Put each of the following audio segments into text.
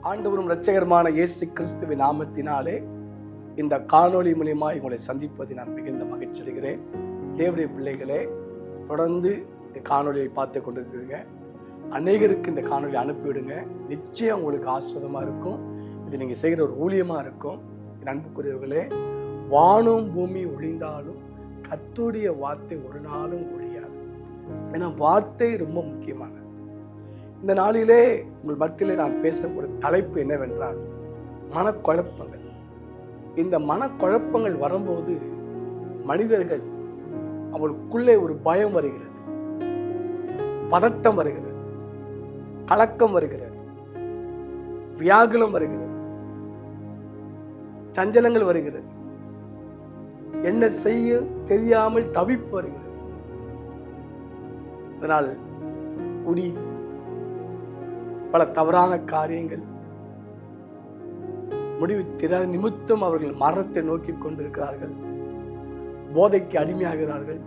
ஆண்டவரும் இரட்சகருமான இயேசு கிறிஸ்துவின் நாமத்தினாலே இந்த காணொளி மூலியமா உங்களை சந்திப்பதை நான் மிகுந்த மகிழ்ச்சி அடைகிறேன். தேவனுடைய பிள்ளைகளே, தொடர்ந்து இந்த காணொலியை பார்த்து கொண்டிருக்கிறீங்க. அநேகருக்கு இந்த காணொலி அனுப்பிவிடுங்க. நிச்சயம் உங்களுக்கு ஆஸ்வதமாக இருக்கும். இது நீங்கள் செய்கிற ஒரு ஊழியமாக இருக்கும். என் அன்புக்குரியவர்களே, வானம் பூமி ஒழிந்தாலும் கர்த்தருடைய வார்த்தை ஒரு நாளும் ஒழியாது. ஏன்னா வார்த்தை ரொம்ப முக்கியமானது. இந்த நாளிலே உங்கள் மத்தியிலே நான் பேசக்கூடிய தலைப்பு என்னவென்றால் மனக்குழப்பங்கள். இந்த மனக்குழப்பங்கள் வரும்போது மனிதர்கள் அவர்களுக்குள்ளே ஒரு பயம் வருகிறது, பதட்டம் வருகிறது, கலக்கம் வருகிறது, வியாகுலம் வருகிறது, சஞ்சலங்கள் வருகிறது, என்ன செய்ய தெரியாமல் தவிப்பு வருகிறது. அதனால் குடி, பல தவறான காரியங்கள், முடிவு தெரியாத நிமித்தம் அவர்கள் மரணத்தை நோக்கி கொண்டிருக்கிறார்கள், போதைக்கு அடிமையாகிறார்கள்,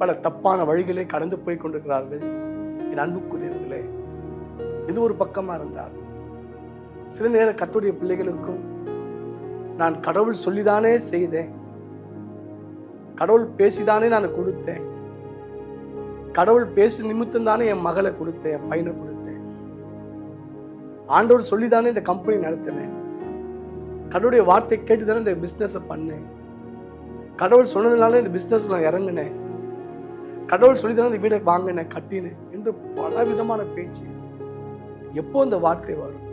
பல தப்பான வழிகளை கடந்து போய் கொண்டிருக்கிறார்கள். என் அன்புக்குரியவர்களே, இது ஒரு பக்கமா இருந்தால் சில நேரம் கர்த்தருடைய பிள்ளைகளுக்கும் நான் கடவுள் சொல்லிதானே செய்தேன், கடவுள் பேசிதானே நான் கொடுத்தேன், கடவுள் பேசி நிமித்தம் தானே என் மகளை கொடுத்தேன், என் பையனை கொடுத்தேன், ஆண்டவர் சொல்லிதானே இந்த கம்பெனி நடத்தினேன், கடவுளுடைய வார்த்தை கேட்டுதானே இந்த பிஸ்னஸ் பண்ணேன், கடவுள் சொன்னதுனால இந்த பிஸ்னஸ் நான் இறங்கினேன், கடவுள் சொல்லிதானே இந்த வீடை வாங்கினேன், கட்டினேன் என்று பல விதமான பேச்சு. எப்போ இந்த வார்த்தை வரும்?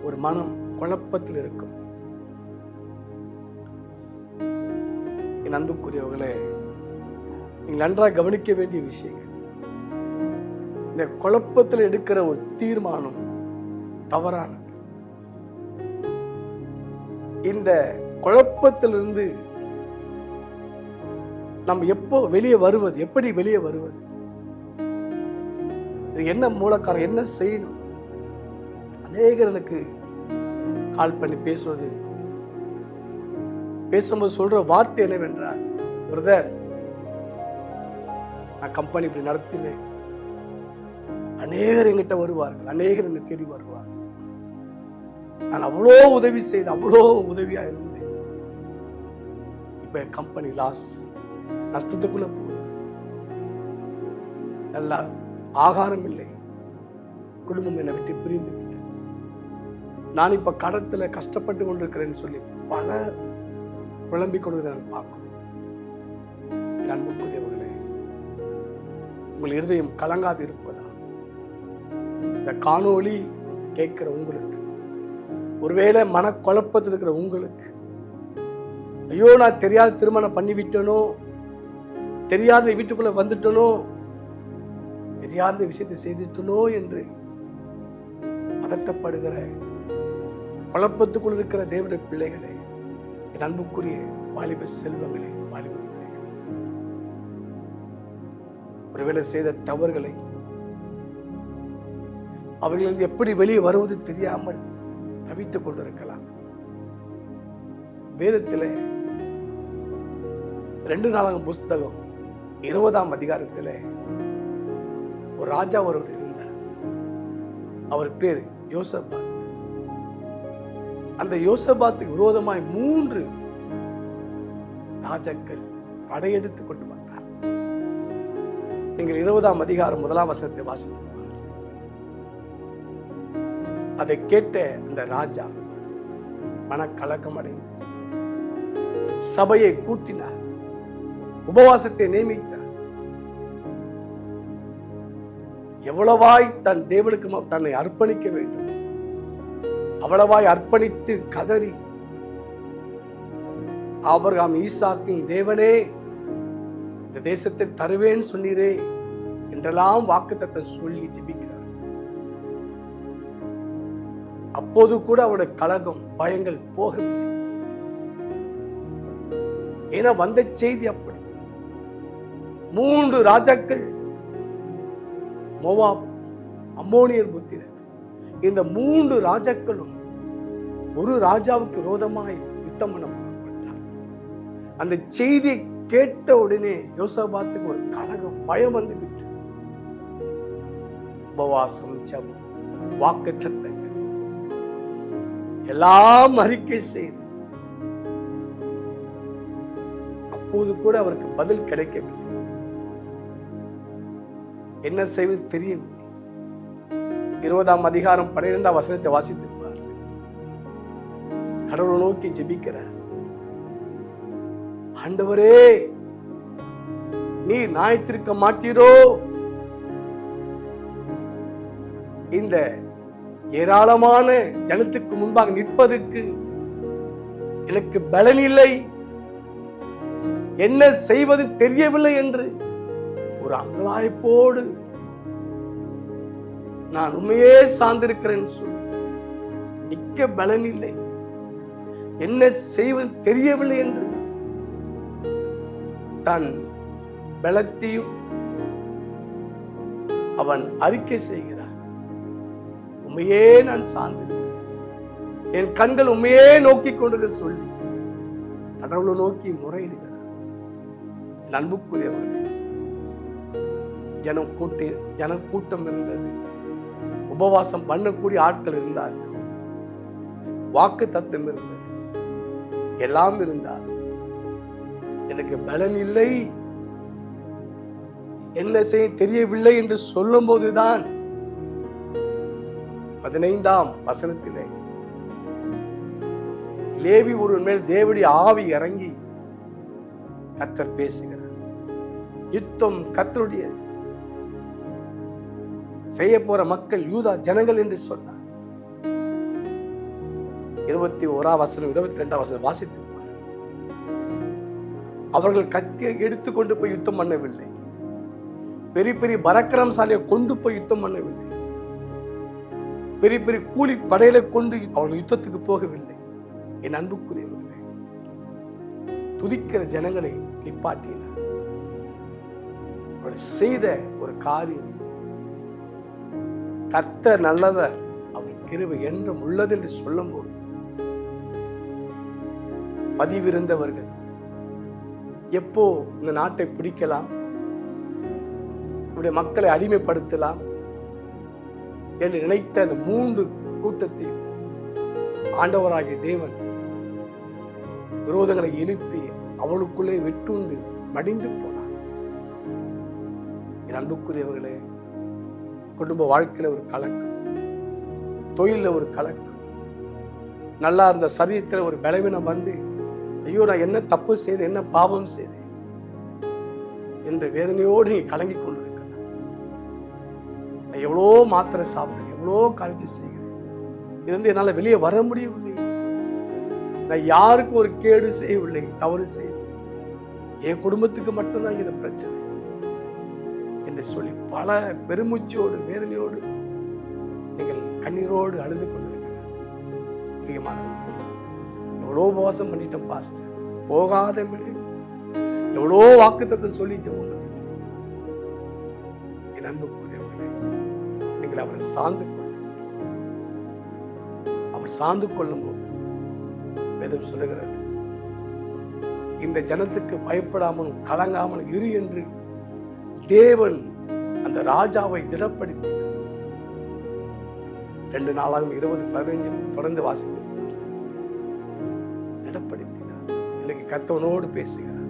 ஒரு மனம் குழப்பத்தில் இருக்கும். என் அன்புக்குரியவர்களே, நீங்கள் நன்றாக கவனிக்க வேண்டிய விஷயங்கள். இந்த குழப்பத்தில் எடுக்கிற ஒரு தீர்மானம் தவறானது. இந்த குழப்பத்திலிருந்து நம்ம எப்போ வெளியே வருவது, எப்படி வெளியே வருவது, இது என்ன மூலக்காரம், என்ன செய்யணும்? அநேகருக்கு கால் பண்ணி பேசும்போது சொல்ற வார்த்தை என்னவென்றால், பிரதர், நான் கம்பெனி இப்படி நடத்தினேன், அநேகர் என்கிட்ட வருவார்கள், அநேகர் என்னை தேடி வருவார்கள், நான் அவ்வளோ உதவி செய்தேன், அவ்வளோ உதவியா இருந்தேன், இப்ப என் கம்பெனி லாஸ், நஷ்டத்துக்குள்ள போகுது, நல்லா ஆகாரம் இல்லை, குடும்பம் என்னை விட்டு பிரிந்து விட்டேன், நான் இப்ப கடத்துல கஷ்டப்பட்டு கொண்டிருக்கிறேன்னு சொல்லி பலர் புலம்பிக் கொண்டதை நான் பார்க்கிறோம். அன்புக்குரியவர்களே, உங்கள் இருதயம் கலங்காது இருப்பதா? இந்த காணொளி கேட்கிற உங்களுக்கு, ஒருவேளை மனக்குழப்பத்தில் இருக்கிற உங்களுக்கு, ஐயோ நான் தெரியாத திருமணம் பண்ணிவிட்டனோ, தெரியாத வீட்டுக்குள்ள வந்துட்டனோ, தெரியாத விஷயத்தை செய்துட்டனோ என்று பதட்டப்படுகிற, குழப்பத்துக்குள் இருக்கிற தேவனுடைய பிள்ளைகளே, என் அன்புக்குரிய வாலிப செல்வங்களே, வாலிப பிள்ளைகள், ஒருவேளை செய்த தவறுகளை அவர்கள் எப்படி வெளியே வருவது தெரியாமல் தவித்துக் கொண்டிருக்கலாம். வேதத்தில் 2 நாளாகும் புஸ்தகம் 20ஆம் அதிகாரத்தில் ஒரு ராஜா ஒருவர் இருந்தார். அவர் பேர் யோசபாத். அந்த யோசபாத்துக்கு விரோதமாய் 3 ராஜாக்கள் படையெடுத்து கொண்டு வந்தார். நீங்கள் 20ஆம் அதிகாரம் 1ஆம் வசனத்தை வாசித்து அதை கேட்ட அந்த ராஜா மனக்கலக்கம் அடைந்து சபையை கூட்டினார், உபவாசத்தை நியமித்தார். எவ்வளவாய் தன் தேவனுக்கு தன்னை அர்ப்பணிக்க வேண்டும், அவ்வளவாய் அர்ப்பணித்து கதறி, ஆபிரகாம் ஈசாக்கின் தேவனே, இந்த தேசத்தை தருவேன்னு சொன்னீரே என்றெல்லாம் வாக்குத்தத்தம் சொல்லி ஜெபிக்கிறார். அப்போது கூட அவருடைய கலகம், பயங்கள் போகவில்லை. ஏன்னா வந்த செய்தி அப்படி. 3 ராஜாக்கள், மோவாப், அம்மோனியர் புத்திரர், இந்த 3 ராஜாக்களும் ஒரு ராஜாவுக்கு விரோதமாய் யுத்தம் பண்ண புறப்பட்டார். அந்த செய்தியை கேட்ட உடனே யோசபாத்துக்கு ஒரு கலகம், பயம் வந்து விட்டு உபவாசம், ஜெபம், வாக்குத்தத்தங்கள், எல்லாம் அறிக்கை செய்து அப்போது கூட அவருக்கு பதில் கிடைக்கவில்லை. என்ன செய்வது தெரியவில்லை. 20ஆம் அதிகாரம் 12ஆம் வசனத்தை வாசித்திருப்பார். கடவுளை நோக்கி ஜெபிக்கிறார். ஆண்டவரே, நீர் நியாயத்திருக்க மாட்டீரோ? இந்த ஏராளமான ஜனத்துக்கு முன்பாக நிற்பதற்கு எனக்கு பலன் இல்லை, என்ன செய்வது தெரியவில்லை என்று ஒரு அங்கலாய்ப்போடு நான் உண்மையே சார்ந்திருக்கிறேன் சொல்லி நிற்க பலன் இல்லை, என்ன செய்வது தெரியவில்லை என்று தன் பலத்தையும் அவன் அறிக்கை செய்கிறான். உண்மையே நான் சார்ந்திருக்கிறேன், என் கண்கள் உண்மையே நோக்கி கொண்டு சொல்லி கடவுளை நோக்கி முறையிடுகிறார். என் அன்புக்குரியவர்களே, ஜன கூட்டம் இருந்தது, உபவாசம் பண்ணக்கூடிய ஆட்கள் இருந்தார்கள், வாக்கு தத்துவம் இருந்தது, எல்லாம் இருந்தார். எனக்கு பலன் இல்லை, என்ன செய்ய தெரியவில்லை என்று சொல்லும் போதுதான் 15ஆம் வசனத்திலே லேவி ஒருவன் மேல் தேவனுடைய ஆவி இறங்கி கர்த்தர் பேசுகிறார். யுத்தம் கர்த்தருடைய, செய்ய போற மக்கள் யூதா ஜனங்கள் என்று சொன்னார். 21ஆம் வசனம் 22ஆம் வசனம் வாசித்து, அவர்கள் கத்தியை எடுத்துக்கொண்டு போய் யுத்தம் பண்ணவில்லை, பெரிய பெரிய பராக்கிரமசாலியை கொண்டு போய் யுத்தம் பண்ணவில்லை, பெரிய பெரிய கூலி படையில கொண்டு அவர்கள் யுத்தத்துக்கு போகவில்லை. என் அன்புக்குரியவர்களே, துதிக்கிற ஜனங்களை நிப்பாட்டினார். அவர்கள் செய்த ஒரு காரியம், கர்த்தர் நல்லவர், அவர் கிருபை என்றும் உள்ளது என்று சொல்லும் போது பதிவிருந்தவர்கள் எப்போ இந்த நாட்டை பிடிக்கலாம், நம்முடைய மக்களை அடிமைப்படுத்தலாம் என்று நினைத்த அந்த 3 கூட்டத்தையும் ஆண்டவராகிய தேவன் விரோதங்களை எழுப்பி அவளுக்குள்ளே வெட்டுண்டு மடிந்து போனார். என் அன்புக்குரியவர்களே, குடும்ப வாழ்க்கையில ஒரு கலக்கம், தொழில ஒரு கலக்கம், நல்லா இருந்த சரீரத்தில் ஒரு பலவீனம் வந்து, ஐயோ நான் என்ன தப்பு செய்தேன், என்ன பாவம் செய்தேன் என்ற வேதனையோடு நீ கலங்கி கொண்டிருக்கலாம். நான் எவ்வளோ மாத்திரை சாப்பிடுறேன், எவ்வளோ காரியத்தை செய்கிறேன், இது வந்து என்னால் வெளியே வர முடியவில்லை, நான் யாருக்கும் ஒரு கேடு செய்யவில்லை, தவறு செய்யவில்லை, என் குடும்பத்துக்கு மட்டும்தான் இந்த பிரச்சனை என்று சொல்லி பல பெருமூச்சோடு வேதனையோடு நீங்கள் கண்ணீரோடு அழுது கொண்டிருக்கலாம். எவ்வளோ உபவாசம் பண்ணிட்டோம் பாஸ்டர், போகாத எவ்வளோ வாக்குத்தத்தை சொல்லி ஜெபம் பண்ணிட்டேன். என் அன்புக்குரியவர்களே, நீங்கள் அவரை சார்ந்து கொள்ள, அவர் சார்ந்து கொள்ளும் போது வேதம் சொல்லுகிறது, இந்த ஜனத்துக்கு பயப்படாமல் கலங்காமல் இரு என்று தேவன் அந்த ராஜாவை திடப்படுத்தி 2 நாளாகும் 20-15 தொடர்ந்து வாசித்திருக்கிறார், திடப்படுத்தினார். இன்னைக்கு கர்த்தவனோடு பேசுகிறார்.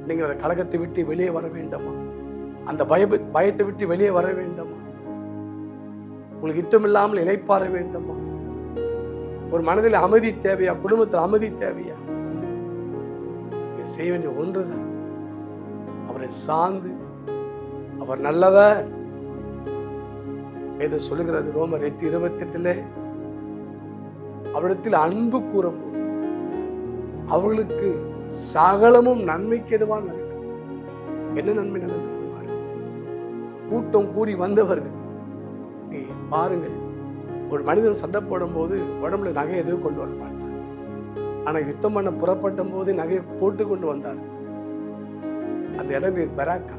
நீங்கள் அந்த கலகத்தை விட்டு வெளியே வர வேண்டாமா? அந்த பயத்தை விட்டு வெளியே வர வேண்டாமா? உங்களுக்கு யுத்தம் இல்லாமல் இளைப்பாற வேண்டாமா? ஒரு மனதில் அமைதி தேவையா? குடும்பத்தில் அமைதி தேவையா? செய்ய வேண்டிய ஒன்றுதான், அவரை சார்ந்து, அவர் நல்லவர். எதை சொல்லுகிறது? ரோமர் 8:28 அவரிடத்தில் அன்பு கூறும்போது அவர்களுக்கு சகலமும் நன்மைக்கு எதுவான நடக்கும். என்ன நன்மை நடந்தது? கூட்டம் கூடி வந்தவர்கள் பாருங்கள், ஒரு மனிதன் சண்டை போடும் போது உடம்புல நகை எதுவும் கொண்டு வர மாட்டார். ஆனா யுத்தம் பண்ண புறப்பட்ட போது நகையை போட்டு கொண்டு வந்தார். அந்த இடம் பேர் பராக்கா.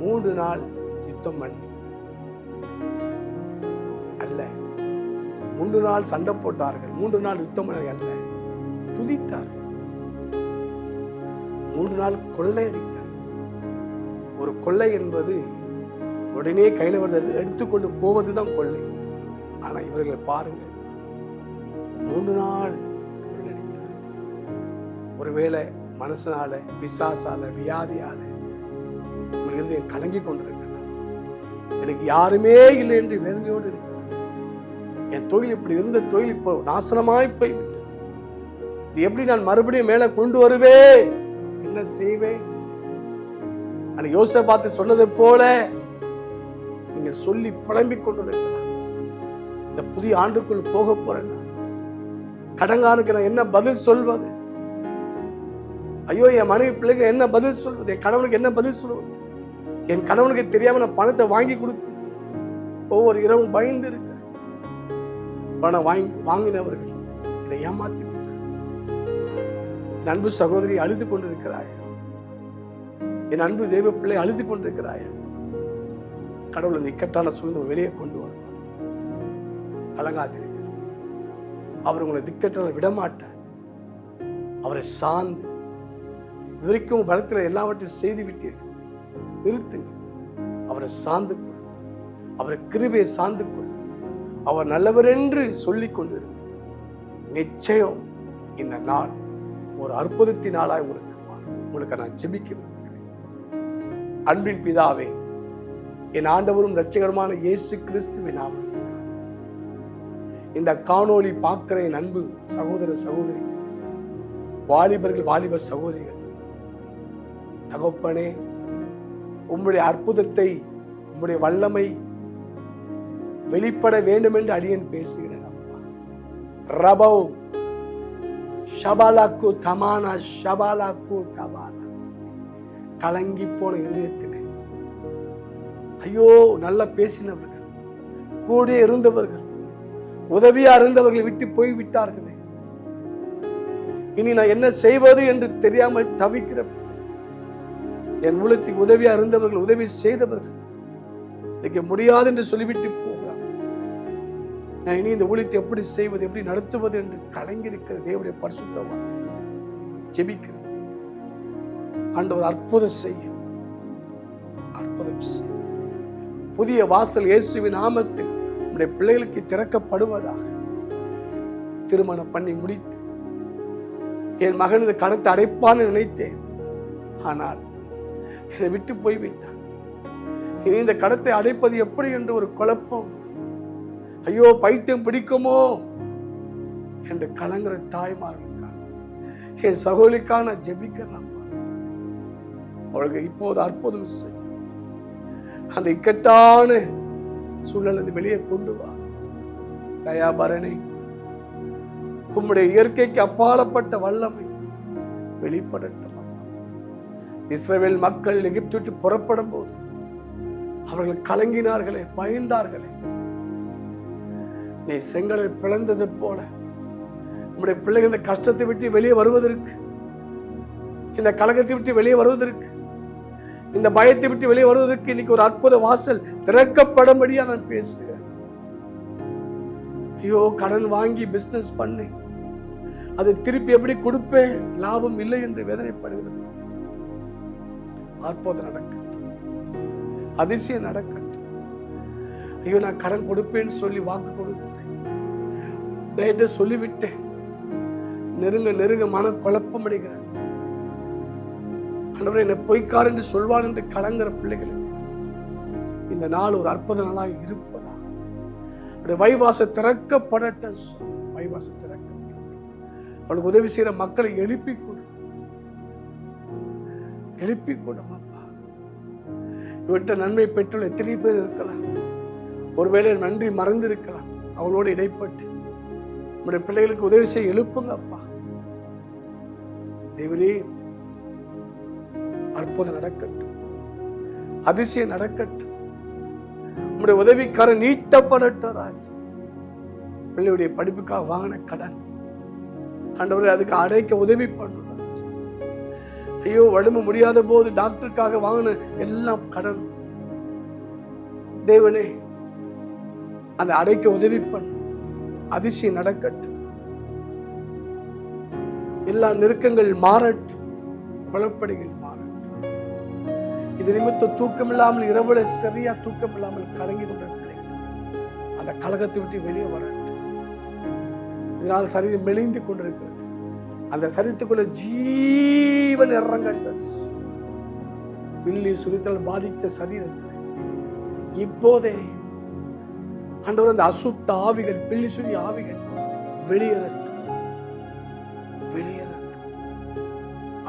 3 நாள் யுத்தம் பண்ணி அல்ல, 3 நாள் சண்டை போட்டார்கள், 3 நாள் யுத்தம் பண்ணி அல்ல, துதித்தார். 3 நாள் கொள்ளையடித்தார். ஒரு கொள்ளை என்பது உடனே கையில எடுத்துக்கொண்டு போவதுதான் கொள்ளை. ஆனா இவர்களை பாருங்கள், 3 நாள் கொள்ளடித்தார். ஒருவேளை மனசனால, பிசாசால, வியாதியால உங்கள் இருதயம் கலங்கி கொண்டிருக்கலாம். எனக்கு யாருமே இல்லை என்று வேதனையோடு இருக்கிறார். என் தொழில் இப்படி இருந்த தொழில் இப்போ நாசனமாய் போய்விட்டது. இது எப்படி நான் மறுபடியும் மேல கொண்டு வருவேன்? என்ன செய்வேன்? அந்த யோசேப்பு சொன்னது போல நீங்க சொல்லி புலம்பிக் கொண்டிருக்கலாம். இந்த புதிய ஆண்டுக்குள் போக போறேன், கடங்கானுக்கு நான் என்ன பதில் சொல்வது? ஐயோ, என் மனைவி பிள்ளைங்க என்ன பதில் சொல்வது? என் கணவனுக்கு என்ன பதில் சொல்வது? என் கணவனுக்கு தெரியாம நான் பணத்தை வாங்கி கொடுத்து ஒவ்வொரு இரவும் பயந்து இருக்க. பணம் வாங்கினவர்கள் என்னை ஏமாத்தி விட்டார். என் அன்பு சகோதரி அழுது கொண்டிருக்கிறாய். என் அன்பு தெய்வ பிள்ளை அழுது கொண்டிருக்கிறாய். கடவுள் அந்த இக்கட்டான சூழ்நிலை வெளியே கொண்டு வருவார். கலங்காதீர்கள். அவர் உங்களை திக்கட்டான விடமாட்டார். அவரை சார்ந்து இதுவரைக்கும் பலத்தில் எல்லாவற்றையும் செய்து விட்டீர்கள், நிறுத்துங்க. அவரை சார்ந்து கொள், அவரை கிருபையை சார்ந்து கொள். அவர் நல்லவர் என்று சொல்லிக் கொண்டிருங்க. நிச்சயம் இந்த நாள் ஒரு அற்புதத்தின் நாளாய் உங்களுக்கு மாறும். உங்களுக்கு நான் ஜெபிக்க விரும்புகிறேன். அன்பின் பிதாவே, என் ஆண்டவரும் இரட்சகருமான இயேசு கிறிஸ்துவின் நாமத்தில் இந்த காணொளி பார்க்கிற என் அன்பு சகோதர சகோதரி, வாலிபர்கள், வாலிப சகோதரிகள், தகப்பனே, உம்முடைய அற்புதத்தை, உம்முடைய வல்லமை வெளிப்பட வேண்டும் என்று அடியேன் பேசுகிறேன். அப்பா, ரபோ ஷபாலாக்கு தமானா ஷபாலாக்கு தபானா, கலங்கி போன இதயத்திலே, ஐயோ, நல்லா பேசினவர்கள், கூட இருந்தவர்கள், உதவியா இருந்தவர்களை விட்டு போய் விட்டார்களே, இனி நான் என்ன செய்வது என்று தெரியாமல் தவிக்கிற என் உள்ளத்துக்கு உதவியா இருந்தவர்கள், உதவி செய்தவர்கள் இன்னைக்கு முடியாது என்று சொல்லிவிட்டு போகிறார். நான் இனி இந்த ஊழியத்தை எப்படி செய்வது, எப்படி நடத்துவது என்று கலங்கியிருக்கிற தேவனுடைய பரிசுத்தவான் ஜெபிக்கிறேன். ஆண்டவர் அற்புதம் செய்யும், அற்புதம் செய்யும். புதிய வாசல் இயேசுவின் நாமத்தில் நம்முடைய பிள்ளைகளுக்கு திறக்கப்படுவதாக. திருமணம் பண்ணி முடித்து என் மகன் இந்த கடத்தை அடைப்பான்னு நினைத்தேன். ஆனால் என்னை விட்டு போய்விட்டான். இனி இந்த கடத்தை அடைப்பது எப்படி என்று ஒரு குழப்பம். ஐயோ, பைத்தியம் பிடிக்குமோ என்று கலங்குற தாய்மார்களுக்காக, என் சகோதரிக்கான ஜெபிக்கலாம். அவர்களுக்கு இப்போது அற்புதம் செய். அந்த இக்கட்டான சூழலை வெளியே கொண்டு வா. தயாபரணி, உம்முடைய இயற்கைக்கு அப்பாலப்பட்ட வல்லமை வெளிப்படட்டும். இஸ்ரவேல் மக்கள் எகிப்து விட்டு புறப்படும் போது அவர்கள் கலங்கினார்களே, பயந்தார்களே. நீ செங்கலை பிளந்தது போல நம்முடைய பிள்ளைகள் இந்த கஷ்டத்தை விட்டு வெளியே வருவதற்கு, இந்த கலகத்தை விட்டு வெளியே வருவதற்கு, இந்த பயத்தை விட்டு வெளியே வருவதற்கு இன்னைக்கு ஒரு அற்புத வாசல் திறக்கப்படும்படியா நான் பேசுகிறேன். ஐயோ, கடன் வாங்கி பிசினஸ் பண்ணி அதை திருப்பி எப்படி கொடுப்பேன், லாபம் இல்லை என்று வேதனைப்படுகிறது. அற்புதம் நடக்கட்டும், அதிசயம் நடக்கட்டும். ஐயோ, நான் கடன் கொடுப்பேன்னு சொல்லி வாக்கு கொடுத்துட்டேன், டேட்டை சொல்லிவிட்டேன், நெருங்க நெருங்க மன குழப்பம் அடைகிறது. ஆண்டவரே, என்னை பொய்க்கார் என்று சொல்வார் என்று கலங்குற பிள்ளைகளுக்கு இந்த நாள் ஒரு அற்புத நாளாக இருப்பதா. வைவாச திறக்கப்படட்ட, வைவாச திறக்கப்பட, அவளுக்கு உதவி செய்யற மக்களை எழுப்பி கொடு, எழுப்பி கொடுமாப்பா. இவற்ற நன்மை பெற்றுள்ள எத்தனை பேர் இருக்கலாம். ஒருவேளை நன்றி மறந்து இருக்கலாம். அவளோடு இடைப்பட்டு நம்முடைய பிள்ளைகளுக்கு உதவி செய்ய எழுப்புங்க அப்பா. தேவரே, அற்புதம் நடக்கட்டும், அதிசயம் நடக்கட்டும். நம்முடைய உதவிக்காரன் நீட்டப்படட்டும் ராஜா. பிள்ளையுடைய படிப்புக்காக வாங்கின கடன் ஆண்டவரே அதுக்கு அடைக்க உதவி பண்ணும். ஐயோ, உடம்பு முடியாத போது டாக்டருக்காக வாங்கின எல்லாம் கடன், தேவனே அந்த அடைக்க உதவி பண்ணு. அதிசயம் நடக்கட்டும். எல்லா நெருக்கங்கள் மாறட்டும், குழப்படிகள் மாறட்டும். இது நிமித்தம் தூக்கம் இல்லாமல், இரவுல சரியா தூக்கம் இல்லாமல் கலங்கி கொண்டிருக்கிறேன். அந்த கலகத்தை விட்டு வெளியே வரட்டும். இதனால் சரீரம் மெலிந்து கொண்டிருக்கிறது. அந்த சரீரத்துக்குள்ள ஜீவன் இறங்கட்ட. பில்லி சுரித்தால் பாதித்த சரீரத்தில் இப்போதே ஆண்டவர் அந்த அசுத்த ஆவிகள், பில்லி சுரி ஆவிகள் வெளியேறட்டும், வெளியேறட்டும்.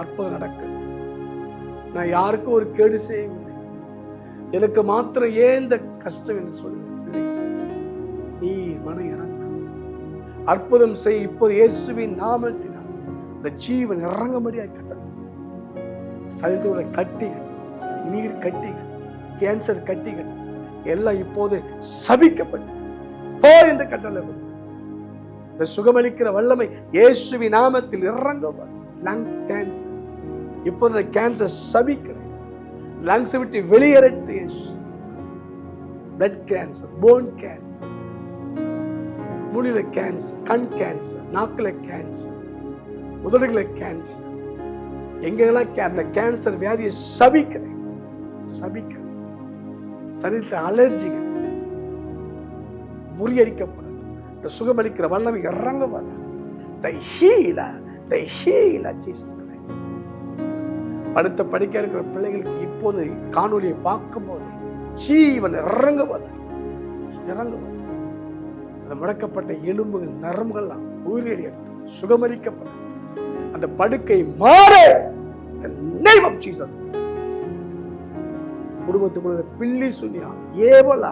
அற்புதம் நடக்கட்டும். நான் யாருக்கும் ஒரு கேடு செய்யவில்லை, எனக்கு மாத்திரம் ஏன் இந்த கஷ்டம் என்று சொல்லுங்க. நீ மன இறங்க, அற்புதம் செய். இப்போது இயேசுவின் நாமத்தினால் இந்த ஜீவன் இறங்கும்படியாக கட்டளை. சரீரத்தோட கட்டிகள், நீர் கட்டிகள், கேன்சர் கட்டிகள் எல்லாம் இப்போது சபிக்கப்பட்டு போ என்று கட்டளை. இந்த சுகமளிக்கிற வல்லமை இயேசுவின் நாமத்தில் இறங்கும். லங்ஸ் கேன்சர் இப்போது கேன்சர் சபிக்கிறேன், லங்ஸ் விட்டு வெளியேறட்டு. பிளட் கேன்சர், போன் கேன்சர், முடியில கேன்சர், கண் கேன்சர், நாக்குல கேன்சர், உதடுகள கேன்சர், எங்கெல்லாம் அந்த கேன்சர் வியாதியை சபிக்கிறேன், சபிக்கிறேன். சரீரத்தை அலர்ஜிகள் முறியடிக்கப்படும். சுகமளிக்கிற வல்லமை இறங்குவாங்க. The healer, the healer, Jesus Christ. அடுத்த படிக்க இருக்கிற பிள்ளைகளுக்கு இப்போது காணொலியை பார்க்கும் போது ஜீவன் இறங்குவது, இறங்குவது. அந்த முடக்கப்பட்ட எலும்புகள், நரம்புகள்லாம் உயிரிழக்கட்டும், சுகமளிக்கப்படும். அந்த படுக்கை மாற the name of Jesus. குடும்பத்துக்குள்ள பில்லி சுனியா ஏவலா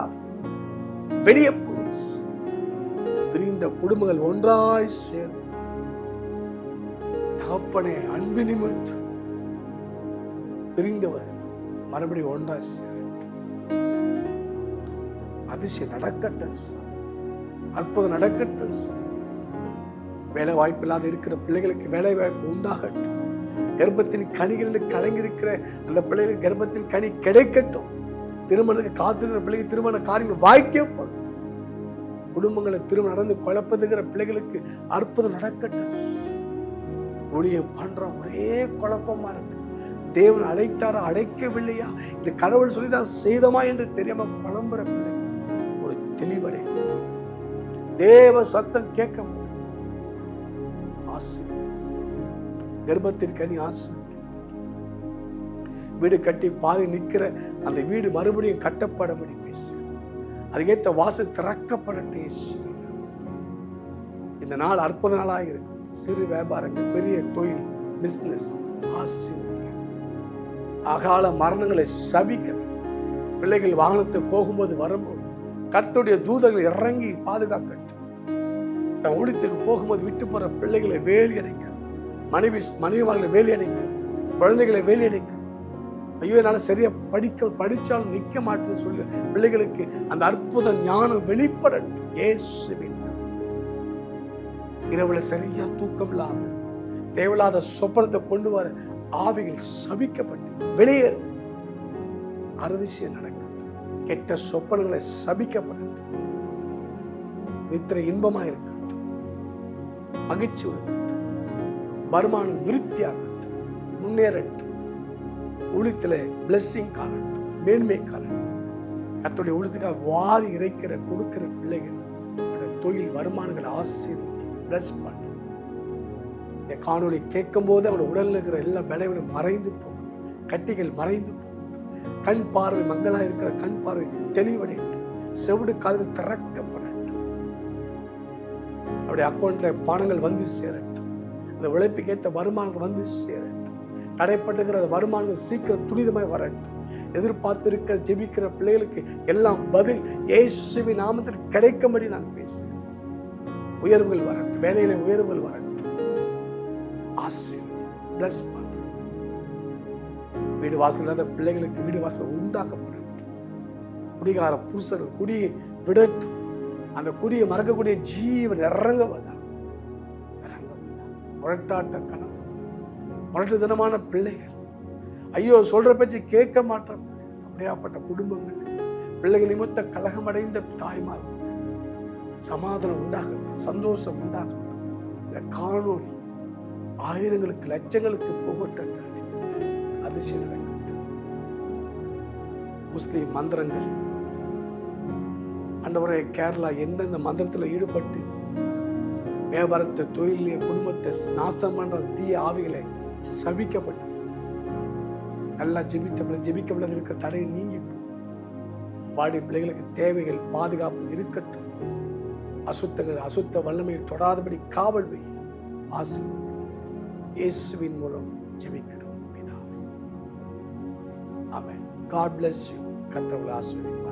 வெளியே போய் பிரிந்த குடும்பங்கள் ஒன்றாய் சேர்ந்து தகப்பனே அன்பு நிமித்தம் பிரிந்தவர் மறுபடியும் ஒன்றாய் சேர. அதிசயம் நடக்கட்டும், அற்புதம் நடக்கட்டும். வேலை வாய்ப்பு இல்லாத இருக்கிற பிள்ளைகளுக்கு வேலை வாய்ப்பு உண்டாகட்டும். கர்ப்பத்தின் கனிகளில் கலங்கிருக்கிற அந்த பிள்ளைகளுக்கு கர்ப்பத்தின் கனி கிடைக்கட்டும். திருமணத்துக்கு காத்திருக்கிற பிள்ளைக்கு திருமண காரியங்கள் வாய்க்கப்படும். குடும்பங்களை திருமணம் நடந்து குழப்பதுகிற பிள்ளைகளுக்கு அற்புதம் நடக்கட்டும். ஊழியம் பண்ற ஒரே குழப்பமா இருக்கு. தேவன் அழைத்தாரா, அழைக்கவில்லையா, இந்த கடவுள் சொல்லிதான் செய்தமா என்று தெரியாம குழம்புற பிள்ளைகள் ஒரு தெளிவடை. தேவ சத்தம் கேட்க ஆசை. கர்ப்பத்தின் கனி ஆசை. வீடு கட்டி பாதி நிற்கிற அந்த வீடு மறுபடியும் கட்டப்படபடி பேசு. அதுக்கேற்ற வாசல் திறக்கப்படட்டே. இந்த நாள் அற்புத நாளாக இருக்கும். சிறு வியாபாரங்கள், பெரிய தொழில், பிசினஸ் அகால மரணங்களை சபிக்க. பிள்ளைகள் வாகனத்தை போகும்போது வரும்போது கர்த்தருடைய தூதர்கள் இறங்கி பாதுகாக்கட்டும். ஊழியத்துக்கு போகும்போது விட்டு போற பிள்ளைகளை வேலி அடைக்க, மனைவிமார்களை வேலி அடைக்க, குழந்தைகளை வேலி அடைக்க. ஐயோ என்னால சரியா படிச்சாலும் நிக்க மாட்டேன்னு சொல்லி பிள்ளைகளுக்கு அந்த அற்புத ஞானம் வெளிப்படட்டும். இயேசுவின் இரவுல சரியா தூக்கம் இல்லாம தேவையில்லாத சொப்பனத்தை கொண்டு வர ஆவிகள் சபிக்கப்பட்டு வெளியேறும். அறுதிசயம் நடக்கும். கெட்ட சொப்பனங்களை சபிக்கப்படட்டும். நித்திரை இன்பமா இருக்கட்டும், மகிழ்ச்சி இருக்கட்டும், வருமானம் விருத்தியாகட்டும், முன்னேறட்டும். ஊழியத்துல பிளெஸிங் காணட்டும், மேன்மை காணட்டும். கர்த்தருடைய ஊழியத்துக்காக வாரி இறைக்கிற கொடுக்கிற பிள்ளைகள் தொழில் வருமானங்களை ஆசீர்வதி பிளஸ் பண்ண. இந்த காணொலி கேட்கும் போது அவருடைய உடல்ல இருக்கிற எல்லா பலவீனம் மறைந்து போகும், கட்டிகள் மறைந்து போகும். கண் பார்வை மங்களா இருக்கிற கண் பார்வை தெளிவடையட்டும், செவிடு காதுகள் திறக்கப்படட்டும். அவருடைய அக்கௌண்ட்ல பணங்கள் வந்து சேரட்டும், அந்த உழைப்புக்கேற்ற வருமானங்கள் வந்து சேரட்டும். தடைப்பட்டுகிற வருமானங்கள் சீக்கிரம் துரிதமாய் வரட்டும். எதிர்பார்த்திருக்கிற ஜெபிக்கிற பிள்ளைகளுக்கு எல்லாம் பதில் இயேசுவின் நாமத்தில் கிடைக்கும்படி நான் பேசுகிறேன். உயர்வுகள் வரட்டும், வேலையில உயர்வுகள் வரட்டும். பிளஸ் பண்ண வீடு வாசல் இல்லாத பிள்ளைகளுக்கு வீடு வாசல் உண்டாக்கப்படட்டும். குடிகார புருஷர்கள் குடியை விடட்டும். அந்த குடியை மறக்கக்கூடிய ஜீவன் இறங்குவதா, முரட்டாட்ட கணம், முரட்டுத்தனமான பிள்ளைகள், ஐயோ சொல்ற பேச்சு கேட்க மாட்டோம். அப்படியாப்பட்ட குடும்பங்கள், பிள்ளைகள் நிமித்த கலகமடைந்த தாய்மார்கள் சமாதானம் உண்டாகட்டும், சந்தோஷம் உண்டாகட்டும். இந்த காணொலி ஆயிரங்களுக்கு லட்சங்களுக்கு போகட்டும். அதிசயம் நடக்கட்டும். முஸ்லிம் மந்திரங்கள் ஆண்டவரே, கேரளா எந்தெந்த மந்திரத்தில் ஈடுபட்டு வியாபாரத்தை, தொழிலைய, குடும்பத்தை நாசம் பண்ற தீய ஆவிகளை சபிக்கப்பட்டு நல்லா ஜெபிக்கப்படாது இருக்கிற தடை நீங்கி வாடி பிள்ளைகளுக்கு தேவைகள் பாதுகாப்பு இருக்கட்டும். அசுத்த வல்லமையை தொடாதபடி காவல் வை. ஆசீர்வதி. இயேசுவின் மூலம் ஜெபிக்கிறோம் பிதாவே. ஆமென். God bless you. கர்த்தர் உங்களை ஆசீர்வதிப்பார்.